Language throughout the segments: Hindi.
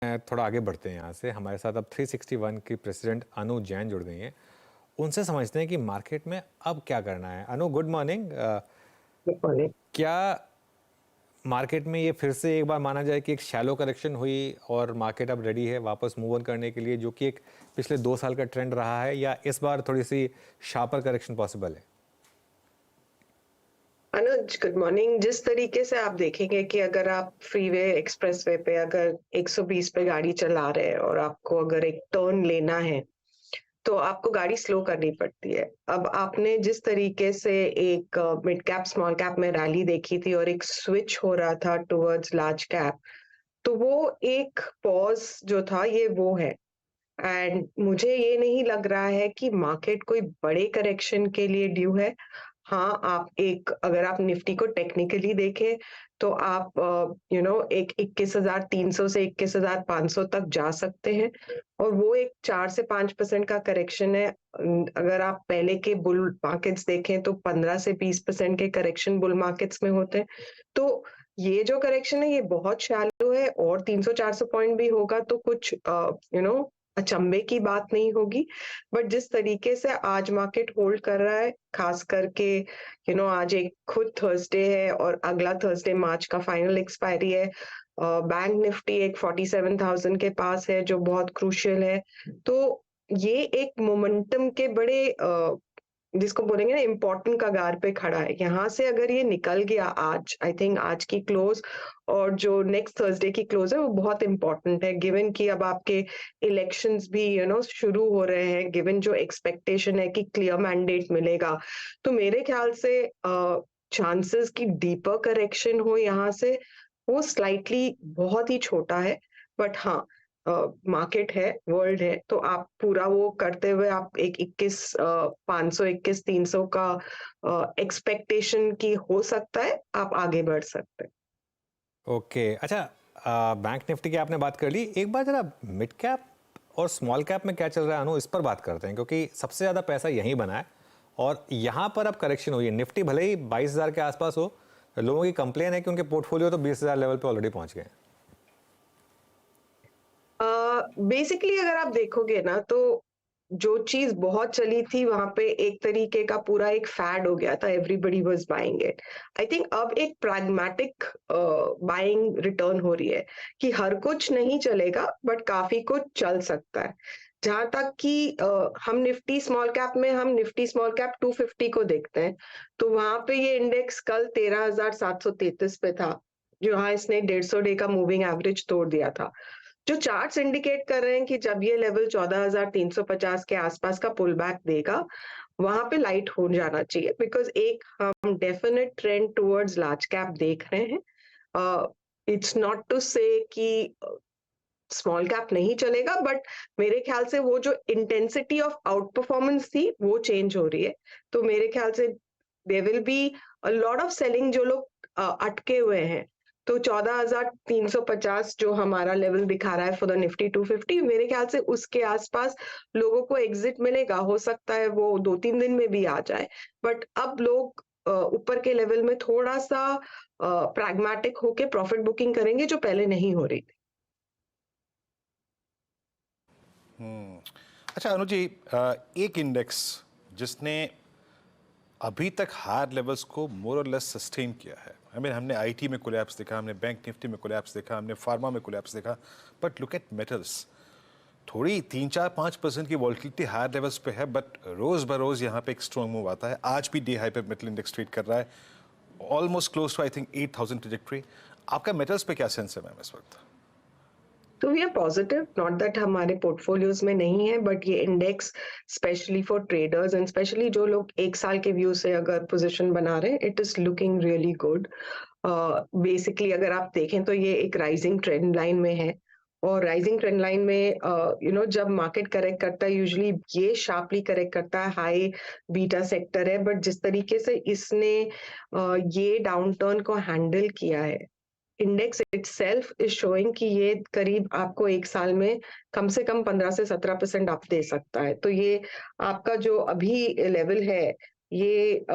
थोड़ा आगे बढ़ते हैं यहाँ से। हमारे साथ अब 361 की प्रेसिडेंट अनु जैन जुड़ गई हैं। उनसे समझते हैं कि मार्केट में अब क्या करना है। अनु, गुड मॉर्निंग। बिल्कुल। क्या मार्केट में ये फिर से एक बार माना जाए कि एक शैलो करेक्शन हुई और मार्केट अब रेडी है वापस मूव ऑन करने के लिए, जो कि एक पिछले 2 साल का ट्रेंड रहा है, या इस बार थोड़ी सी शार्पर करेक्शन पॉसिबल है? अनुज, गुड मॉर्निंग। जिस तरीके से आप देखेंगे कि अगर आप फ्रीवे एक्सप्रेसवे पे अगर 120 पे गाड़ी चला रहे हैं और आपको अगर एक टर्न लेना है तो आपको गाड़ी स्लो करनी पड़ती है। अब आपने जिस तरीके से एक मिड कैप स्मॉल कैप में रैली देखी थी और एक स्विच हो रहा था टुवर्ड्स लार्ज कैप, तो वो एक पॉज जो था ये वो है। एंड मुझे ये नहीं लग रहा है कि मार्केट कोई बड़े करेक्शन के लिए ड्यू है। हाँ, आप एक अगर आप निफ्टी को टेक्निकली देखें तो आप एक 21,300 से 21,500 तक जा सकते हैं और वो एक 4 से 5% का करेक्शन है। अगर आप पहले के बुल मार्केट्स देखें तो 15 से 20% के करेक्शन बुल मार्केट्स में होते हैं। तो ये जो करेक्शन है ये बहुत शैलो है और 300-400 पॉइंट भी होगा तो कुछ अचंभे की बात नहीं होगी। बट जिस तरीके से आज मार्केट होल्ड कर रहा है, खास करके आज एक खुद थर्सडे है और अगला थर्सडे मार्च का फाइनल एक्सपायरी है। बैंक निफ्टी एक 47,000 के पास है जो बहुत क्रूशियल है। तो ये एक मोमेंटम के बड़े जिसको बोलेंगे ना इम्पोर्टेंट कगार पे खड़ा है। यहाँ से अगर ये निकल गया आज, आई थिंक आज की क्लोज और जो नेक्स्ट थर्सडे की क्लोज है वो बहुत इंपॉर्टेंट है, गिवन कि अब आपके इलेक्शंस भी शुरू हो रहे हैं, गिवन जो एक्सपेक्टेशन है कि क्लियर मैंडेट मिलेगा। तो मेरे ख्याल से चांसेस की डीपर करेक्शन हो यहाँ से वो स्लाइटली बहुत ही छोटा है। बट हाँ, मार्केट है, वर्ल्ड है, तो आप पूरा वो करते हुए आप एक 21,500 21,300 का एक्सपेक्टेशन की हो सकता है, आप आगे बढ़ सकते हैं। ओके, अच्छा, बैंक निफ्टी की आपने बात कर ली। एक बार जरा मिड कैप और स्मॉल कैप में क्या चल रहा है अनु, इस पर बात करते हैं, क्योंकि सबसे ज़्यादा पैसा यहीं बना है और यहाँ पर अब करेक्शन हुई है। निफ्टी भले ही 22,000 के आसपास हो, लोगों की कंप्लेन है कि उनके पोर्टफोलियो तो 20,000 लेवल पे ऑलरेडी पहुंच गए हैं। बेसिकली अगर आप देखोगे ना तो जो चीज बहुत चली थी वहां पे एक तरीके का पूरा एक फैड हो गया था, everybody was buying it. I think अब एक प्रैग्मेटिक बाइंग रिटर्न हो रही है कि हर कुछ नहीं चलेगा बट काफी कुछ चल सकता है। जहां तक कि हम निफ्टी स्मॉल कैप 250 को देखते हैं तो वहां पे ये इंडेक्स कल 13,733 पे था, जहां इसने 150 डे का मूविंग एवरेज तोड़ दिया था। जो चार्ट्स इंडिकेट कर रहे हैं कि जब ये लेवल 14,350 के आसपास का पुल बैक देगा वहां पे लाइट हो जाना चाहिए, बिकॉज एक हम definite trend towards large cap देख रहे हैं। इट्स नॉट टू से कि स्मॉल कैप नहीं चलेगा, बट मेरे ख्याल से वो जो इंटेंसिटी ऑफ आउट परफॉर्मेंस थी वो चेंज हो रही है। तो मेरे ख्याल से there will be a lot of selling, जो लोग अटके हुए हैं। तो 14,350 जो हमारा लेवल दिखा रहा है फॉर द निफ्टी 250, मेरे ख्याल से उसके आसपास लोगों को एग्जिट मिलेगा। हो सकता है वो 2-3 दिन में भी आ जाए, बट अब लोग ऊपर के लेवल में थोड़ा सा प्रैग्मेटिक होके प्रॉफिट बुकिंग करेंगे जो पहले नहीं हो रही थी। अच्छा अनु जी, एक इंडेक्स जिसने अभी तक हायर लेवल्स को मोर और लेस सस्टेन किया है, हमने आईटी में कोलैप्स देखा, हमने बैंक निफ्टी में कोलैप्स देखा, हमने फार्मा में कोलैप्स देखा, बट लुक एट मेटल्स, थोड़ी 3-4-5% की वॉल्टिलिटी हायर लेवल्स पे है, बट रोज बरोज यहाँ पे एक स्ट्रॉन्ग मूव आता है। आज भी डे हाई पे मेटल इंडेक्स ट्रेड कर रहा है, almost close to I think 8,000 trajectory. आपका मेटल्स पे क्या सेंस है मैम इस वक्त? तो we are positive, not that हमारे पोर्टफोलियोज में नहीं है, बट ये index specially for traders and specially जो लोग 1 साल के व्यू से अगर पोजीशन बना रहे हैं, it is looking really good. Basically अगर आप देखें तो ये एक राइजिंग ट्रेंड लाइन में है और राइजिंग ट्रेंड लाइन में जब मार्केट करेक्ट करता है यूजुअली ये शार्पली करेक्ट करता है, हाई बीटा सेक्टर है, बट जिस तरीके से इसने ये डाउनटर्न को हैंडल किया है, इंडेक्स इटसेल्फ इज शोइंग कि ये करीब आपको 1 साल में कम से कम 15 से 17% अप दे सकता है। तो ये आपका जो अभी लेवल है ये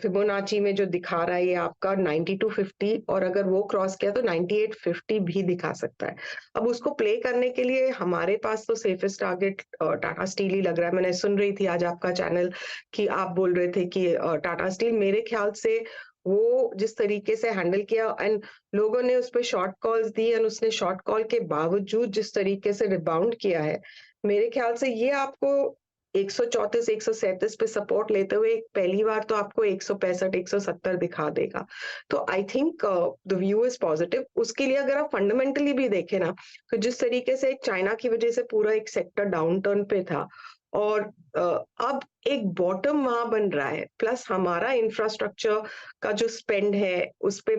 फिबोनाची में जो दिखा रहा है ये आपका 9250, और अगर वो क्रॉस किया तो 9850 भी दिखा सकता है। अब उसको प्ले करने के लिए हमारे पास तो सेफेस्ट टारगेट टाटा स्टील ही लग रहा है। मैंने सुन रही थी आज आपका चैनल कि आप बोल रहे थे कि टाटा स्टील, मेरे ख्याल से वो जिस तरीके से हैंडल किया एंड लोगों ने उस पर शॉर्ट कॉल्स दी एंड उसने शॉर्ट कॉल के बावजूद जिस तरीके से रिबाउंड किया है, मेरे ख्याल से ये आपको 134 137 पे सपोर्ट लेते हुए पहली बार तो आपको 165 170 दिखा देगा। तो I think the view is positive. उसके लिए अगर आप फंडामेंटली भी देखें ना, तो जिस तरीके से चाइना की वजह से पूरा एक सेक्टर डाउन टर्न पे था और अब एक बॉटम वहां बन रहा है, प्लस हमारा इंफ्रास्ट्रक्चर का जो स्पेंड है उस पे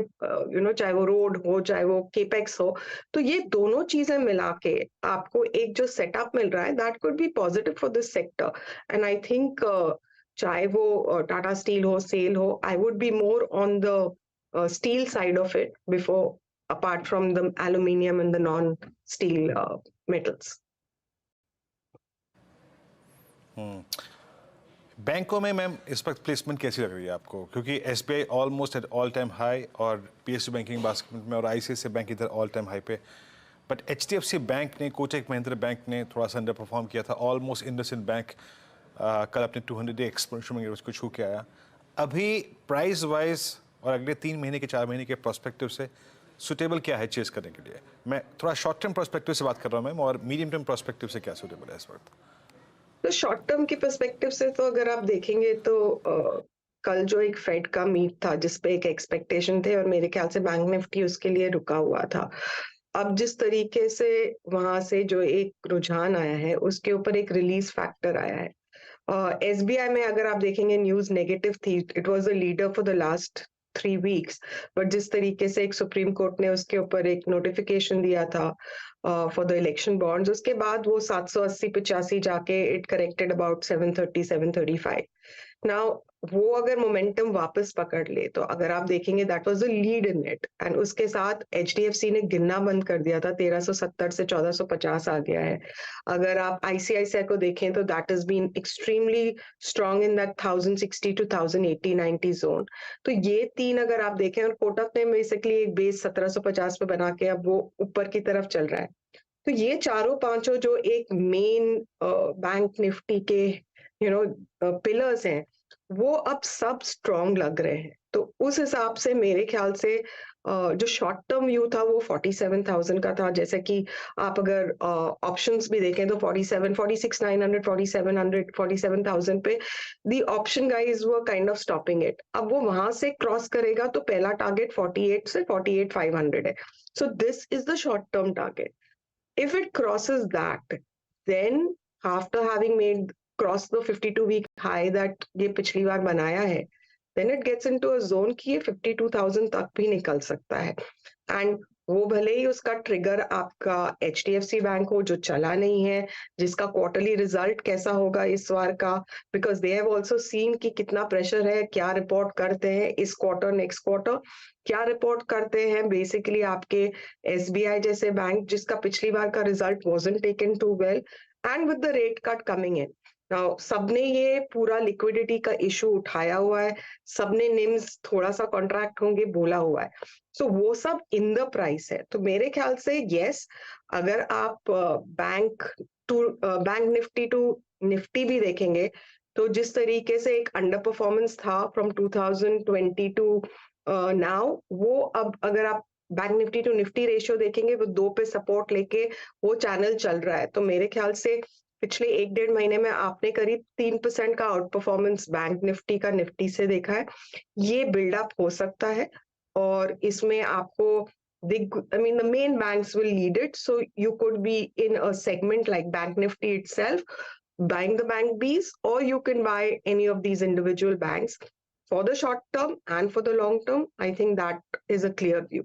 चाहे वो रोड हो चाहे वो केपेक्स हो, तो ये दोनों चीजें मिला के आपको एक जो सेटअप मिल रहा है that could be positive for this sector. And I think चाहे वो टाटा स्टील हो, सेल हो, I would be more on the steel side of it before, apart from the aluminium and the non-steel metals. बैंकों में मैम इस वक्त प्लेसमेंट कैसी लग रही है आपको, क्योंकि SBI almost at all time high और पीएसयू बैंकिंग बास्केट में और आईसीआईसीआई बैंक इधर ऑल टाइम हाई पे, बट एचडीएफसी बैंक ने, कोटक महिंद्रा बैंक ने थोड़ा सा अंडर परफॉर्म किया था। ऑलमोस्ट इंडसइंड बैंक कल अपने 200 डे एक्सपोनेंशियल उसको छू के आया। अभी प्राइस वाइज और अगले 3 महीने के 4 महीने के प्रोस्पेक्टिव से सुटेबल क्या है चेस करने के लिए? मैं थोड़ा शॉर्ट टर्म प्रोस्पेक्टिव से बात कर रहा हूँ मैम, और मीडियम टर्म प्रोस्पेक्टिव से क्या सुटेबल है इस वक्त? तो शॉर्ट टर्म की पर्सपेक्टिव से तो अगर आप देखेंगे तो कल जो एक फेड का मीट था जिसपे एक एक्सपेक्टेशन थे और मेरे ख्याल से बैंक निफ्टी उसके लिए रुका हुआ था। अब जिस तरीके से वहां से जो एक रुझान आया है उसके ऊपर एक रिलीज फैक्टर आया है। एसबीआई में अगर आप देखेंगे न्यूज नेगेटिव थी, it was the leader for the last 3 weeks, but जिस तरीके से एक सुप्रीम कोर्ट ने उसके ऊपर एक नोटिफिकेशन दिया था फॉर द इलेक्शन बॉन्ड्स, उसके बाद वो 780-85 जाके इट करेक्टेड अबाउट 730-735। नाउ वो अगर मोमेंटम वापस पकड़ ले तो अगर आप देखेंगे that was the lead in it, and उसके साथ एचडीएफसी ने गिनना बंद कर दिया था, 1370 से 1450 आ गया है। अगर आप आईसीआईसीआई को देखें तो that is been extremely strong in that 1060 to 1080-90 zone. तो ये 3 अगर आप देखें, और कोटक ने बेसिकली एक बेस 1750 पे बना के अब वो ऊपर की तरफ चल रहा है। तो ये चारों पांचों जो एक मेन बैंक निफ्टी के पिलर्स हैं वो अब सब स्ट्रॉन्ग लग रहे हैं। तो उस हिसाब से मेरे ख्याल से जो शॉर्ट टर्म व्यू था वो 47,000 का था। जैसे कि आप अगर ऑप्शंस भी देखें तो 47, 46,900, 4700, 47,000 पे दी ऑप्शन गाइज वो काइंड ऑफ स्टॉपिंग इट। अब वो वहां से क्रॉस करेगा तो पहला टारगेट 48 से 48,500 है। So this is the short term target. If it crosses that, then after having made cross the 52-week high that ये पिछली बार बनाया है, then it gets into a zone कि ये 52,000 तक भी निकल सकता है। एंड वो भले ही उसका ट्रिगर आपका एचडीएफसी बैंक हो जो चला नहीं है, जिसका क्वार्टरली रिजल्ट कैसा होगा इस बार का, because they have also seen कि कितना प्रेशर है, क्या रिपोर्ट करते हैं इस क्वार्टर, नेक्स्ट क्वार्टर क्या रिपोर्ट करते हैं। बेसिकली आपके एसबीआई जैसे बैंक जिसका पिछली बार का result wasn't taken too well, and with the rate cut coming in now, सबने ये पूरा लिक्विडिटी का इशू उठाया हुआ है, सबने निम्स थोड़ा सा कॉन्ट्रैक्ट होंगे बोला हुआ है। सो वो सब इन द प्राइस है। तो मेरे ख्याल से यस, अगर आप बैंक निफ्टी टू निफ्टी भी देखेंगे तो जिस तरीके से एक अंडर परफॉर्मेंस था फ्रॉम 2020 टू नाउ, वो अब अगर आप bank Nifty to Nifty ratio देखेंगे वो 2 पे सपोर्ट लेके वो चैनल चल रहा है। तो मेरे ख्याल से पिछले 1-1.5 महीने में आपने करीब 3% का आउट परफॉर्मेंस बैंक निफ्टी का निफ्टी से देखा है। ये बिल्डअप हो सकता है और इसमें आपको I mean, the main banks will lead it. So you could be in a segment like Bank Nifty itself, buying the bank Bs, or you can buy any of these individual banks. For the short term and for the long term, I think that is a clear view.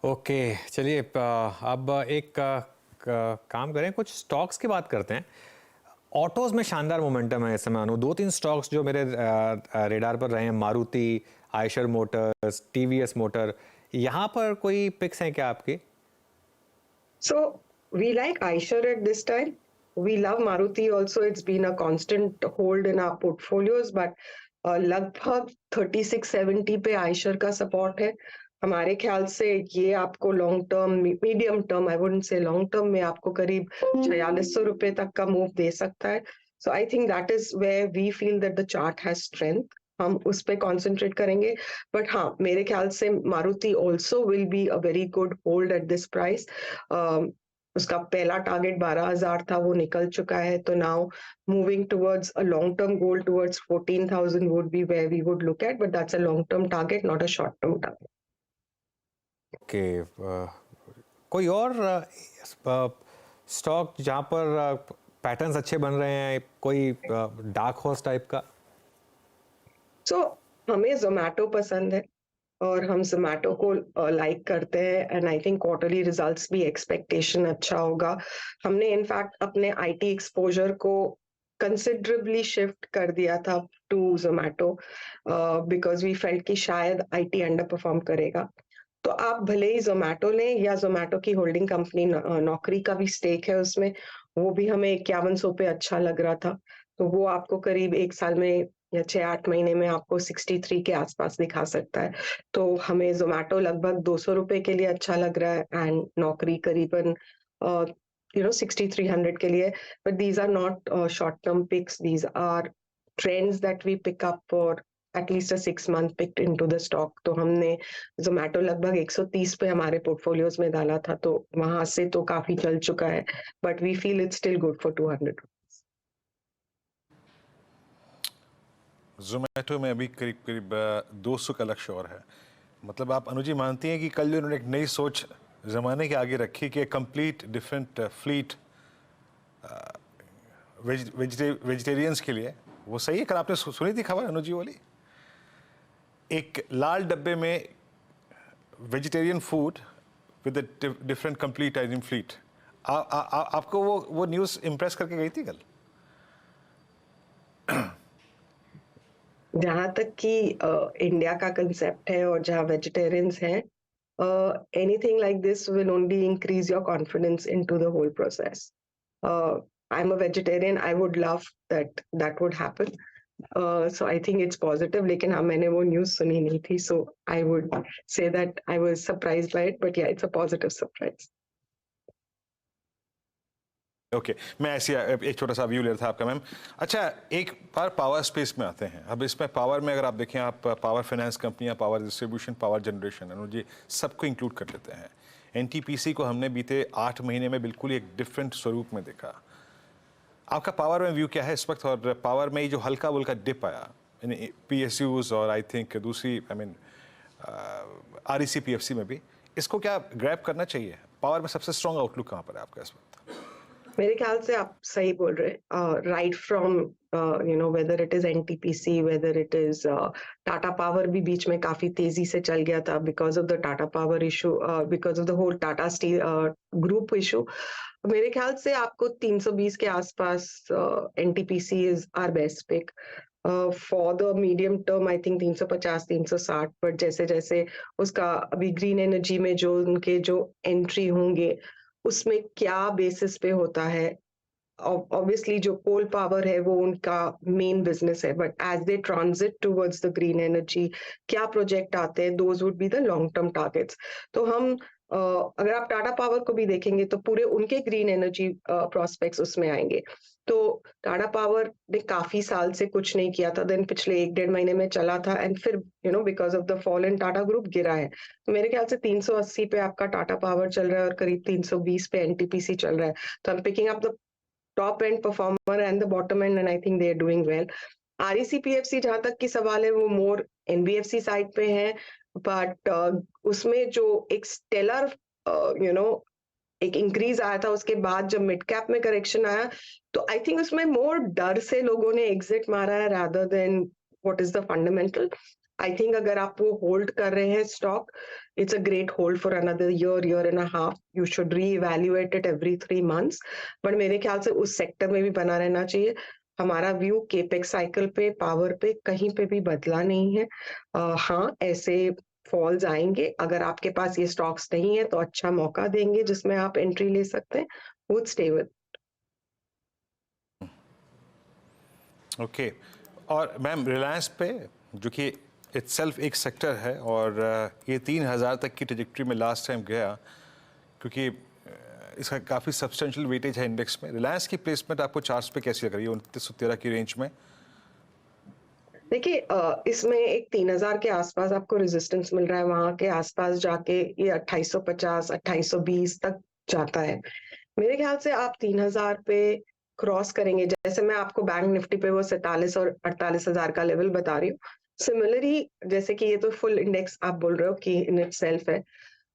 Okay चलिए अब एक काम करें, कुछ स्टॉक्स की बात करते हैं। ऑटोज़ में शानदार मोमेंटम है इस समय अनु। 2-3 स्टॉक्स जो मेरे रेडार पर रहे हैं, Maruti, Eicher Motors, TVS motor, यहाँ पर कोई पिक्स हैं क्या आपकी? So we like Eicher at this time. we love Maruti also. It's been a constant hold in our portfolios, but लगभग 3670 पे आयशर का सपोर्ट है. हमारे ख्याल से ये आपको long term, medium term, I wouldn't say long term में आपको करीब 4600 रुपए तक का मूव दे सकता है. So I think that is where we feel that the chart has strength. हम उस पे कॉन्सेंट्रेट करेंगे. बट हाँ, मेरे ख्याल से Maruti also will be a very good hold at this price. उसका पहला टारगेट 12,000 था, वो निकल चुका है. तो now moving towards a long-term goal towards 14,000 would be where we would look at, but that's a long-term target, not a short-term target. Okay, कोई और स्टॉक जहाँ पर पैटर्न्स अच्छे बन रहे हैं, कोई डार्क हॉर्स टाइप का? So हमें Zomato पसंद है और हम Zomato को लाइक करते हैं, and I think quarterly results भी एक्सपेक्टेशन अच्छा होगा. हमने इनफैक्ट अपने आईटी एक्सपोजर को कंसिडरेबली शिफ्ट कर दिया था to Zomato because we felt कि शायद आईटी अंडर परफॉर्म करेगा. तो आप भले ही Zomato लें या Zomato की होल्डिंग कंपनी नौकरी का भी स्टेक है उसमें, वो भी हमें 5100 पे अच्छा लग रहा था. तो वो आपको करीब एक साल में या 6-8 महीने में आपको 63 के आसपास दिखा सकता है. तो हमें Zomato लगभग 200 रुपए के लिए अच्छा लग रहा है, एंड नौकरी करीबन 6300 के लिए. But these are not short term picks, these are trends that we pick up for at least a 6 month picked into the stock. तो हमने Zomato लगभग 130 पे हमारे पोर्टफोलियोज में डाला था, तो वहां से तो काफी चल चुका है. But we feel it's still good for 200. Zomato में अभी करीब करीब 200 का लक्ष्य और है. मतलब आप अनुजी मानती हैं कि कल जो उन्होंने एक नई सोच ज़माने के आगे रखी कि कंप्लीट डिफरेंट फ्लीट वेजिटेरियंस के लिए, वो सही है? कल आपने सुनी थी खबर अनुजी वाली, एक लाल डब्बे में vegetarian food with different complete item fleet. आपको वो न्यूज़ इम्प्रेस करके गई थी कल? जहां तक कि इंडिया का कंसेप्ट है और जहां वेजिटेरियंस हैं, anything like this will only increase your confidence into the whole process. I am a vegetarian, I would love that would happen. So I think it's positive, लेकिन हाँ, मैंने वो न्यूज़ सुनी नहीं थी, so I would say that I was surprised by it, but yeah, it's a positive surprise. Okay, मैं ऐसी एक छोटा सा व्यू ले रहा था आपका मैम. अच्छा, एक बार पावर स्पेस में आते हैं. अब इसमें पावर में अगर आप देखें, आप पावर फाइनेंस कंपनियां, power distribution, power generation, Anuji सबको इंक्लूड कर लेते हैं. एनटीपीसी को हमने बीते 8 महीने में बिल्कुल एक डिफरेंट स्वरूप में देखा. आपका पावर में व्यू क्या है इस वक्त? और पावर में जो हल्का बुल्का डिप आया पीएसयूज और आई थिंक दूसरी आरईसी पीएफसी में भी, इसको क्या ग्रैब करना चाहिए? पावर में सबसे स्ट्रॉन्ग आउटलुक कहाँ पर है आपका इस वक्त? मेरे ख्याल से आप सही बोल रहे हैं. Right from whether it is NTPC, whether it is Tata power भी बीच में काफी तेजी से चल गया था because of the Tata power issue, because of the whole Tata steel group issue. मेरे ख्याल से आपको 320 के आसपास NTPC is our best pick. For the medium term I think 350 360. But जैसे जैसे उसका अभी ग्रीन एनर्जी में जो उनके जो एंट्री होंगे, उसमें क्या बेसिस पे होता है. ऑब्वियसली जो कोल पावर है वो उनका मेन बिजनेस है, but as they transit towards the green energy, क्या प्रोजेक्ट आते हैं, those would be the long term targets. तो हम अगर आप टाटा पावर को भी देखेंगे तो पूरे उनके ग्रीन एनर्जी प्रोस्पेक्ट्स उसमें आएंगे. तो टाटा पावर ने काफी साल से कुछ नहीं किया था, देन पिछले 1-1.5 महीने में चला था, एंड फिर because of the fall in Tata group गिरा है. तो मेरे ख्याल से 380 पे आपका टाटा पावर चल रहा है और करीब 320 पे एनटीपीसी चल रहा है. तो I am picking up the top end performer and the bottom end I think they are doing well. REC PFC जहां तक की सवाल है, वो मोर एनबीएफसी साइड पे है, बट उसमें जो एक स्टेलर एक इंक्रीज आया था, उसके बाद जब मिड कैप में करेक्शन आया, तो आई थिंक उसमें मोर डर से लोगों ने एग्जिट मारा है rather than what is the fundamental. I think अगर आप वो होल्ड कर रहे हैं stock, it's a great hold for another year and a half. You should re-evaluate it every 3 months. But मेरे ख्याल से उस सेक्टर में भी बना रहना चाहिए. हमारा व्यू केपेक्स साइकिल पे, पावर पे कहीं पे भी बदला नहीं है. हाँ, ऐसे फॉल्स आएंगे, अगर आपके पास ये स्टॉक्स नहीं है तो अच्छा मौका देंगे जिसमें आप एंट्री ले सकते हैं. Would stay with. ओके और मैम रिलायंस पे जो कि इटसेल्फ एक सेक्टर है और ये 3,000 तक की ट्रेजेक्ट्री में लास्ट टाइम गया क्योंकि इसका काफ़ी सब्सटेंशियल वेटेज है इंडेक्स में। रिलायंस की प्लेसमेंट आपको चार्ट्स पे कैसी लग रही है 2913 की रेंज में? देखिए इसमें एक 3000 के आसपास आपको रेजिस्टेंस मिल रहा है, वहां के आसपास जाके ये 2850 2820 तक जाता है। मेरे ख्याल से आप 3000 पे क्रॉस करेंगे, जैसे मैं आपको बैंक निफ्टी पे वो 47 और 48,000 का लेवल बता रही हूँ। सिमिलरली जैसे कि ये तो फुल इंडेक्स आप बोल रहे हो कि इन इट सेल्फ है,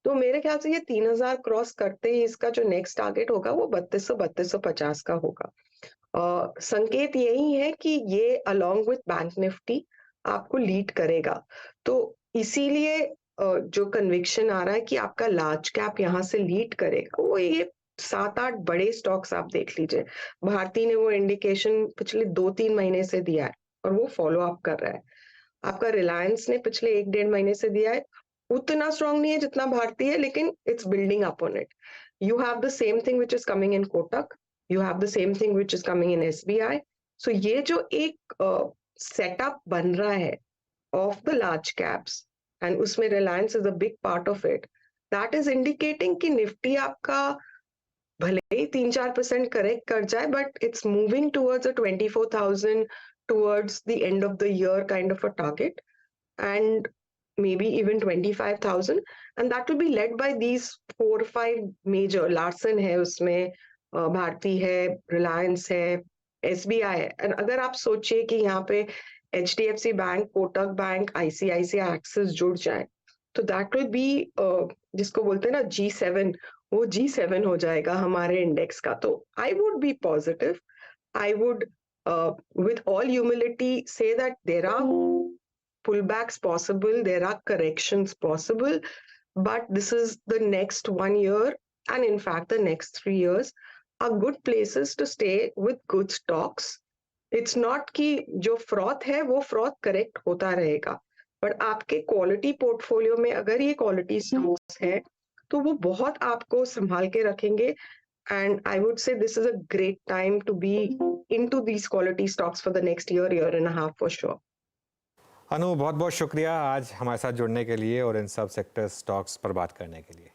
तो मेरे ख्याल से ये 3000 क्रॉस करते ही इसका जो नेक्स्ट टारगेट होगा वो 3250 का होगा। संकेत यही है कि ये अलोंग विथ बैंक निफ्टी आपको लीड करेगा, तो इसीलिए जो कन्विक्शन आ रहा है कि आपका लार्ज कैप यहाँ से लीड करेगा, वो ये 7-8 बड़े स्टॉक्स आप देख लीजिए। भारती ने वो इंडिकेशन पिछले 2-3 महीने से दिया है और वो फॉलो अप कर रहा है। आपका रिलायंस ने पिछले 1-1.5 महीने से दिया है, उतना स्ट्रांग नहीं है जितना भारती है, लेकिन it's building up on it. You have the same thing which is coming in Kotak, you have the same thing which is coming in SBI. So ये जो एक सेटअप बन रहा है of the large caps and उसमें Reliance is a big part of it, that is indicating कि निफ्टी आपका भले ही 3-4% करेक्ट कर जाए, but it's moving towards a 24,000 towards the end of the year kind of a target, and maybe even 25,000, and that will be led by these 4-5 major. Larsen है उसमें, भारती है, रिलायंस है, एसबीआई है। एंड अगर आप सोचिए कि यहाँ पे HDFC bank, Kotak bank, ICICI axis जुड़ जाए, तो दैट विल बी जिसको बोलते हैं ना G7, वो G7 हो जाएगा हमारे इंडेक्स का। तो I would be positive, I would with all humility say that there are pullbacks possible, there are corrections possible, but this is the next 1 year and in fact the next 3 years are good places to stay with good stocks. It's not कि जो फ्रॉथ है वो फ्रॉथ करेक्ट होता रहेगा, बट आपके क्वालिटी पोर्टफोलियो में अगर ये क्वालिटी स्टॉक्स है तो वो बहुत आपको संभाल के रखेंगे, and I would say this is a great time to be into these quality stocks for the next year and a half for sure. अनु, बहुत बहुत शुक्रिया आज हमारे साथ जुड़ने के लिए और इन सब सेक्टर स्टॉक्स पर बात करने के लिए।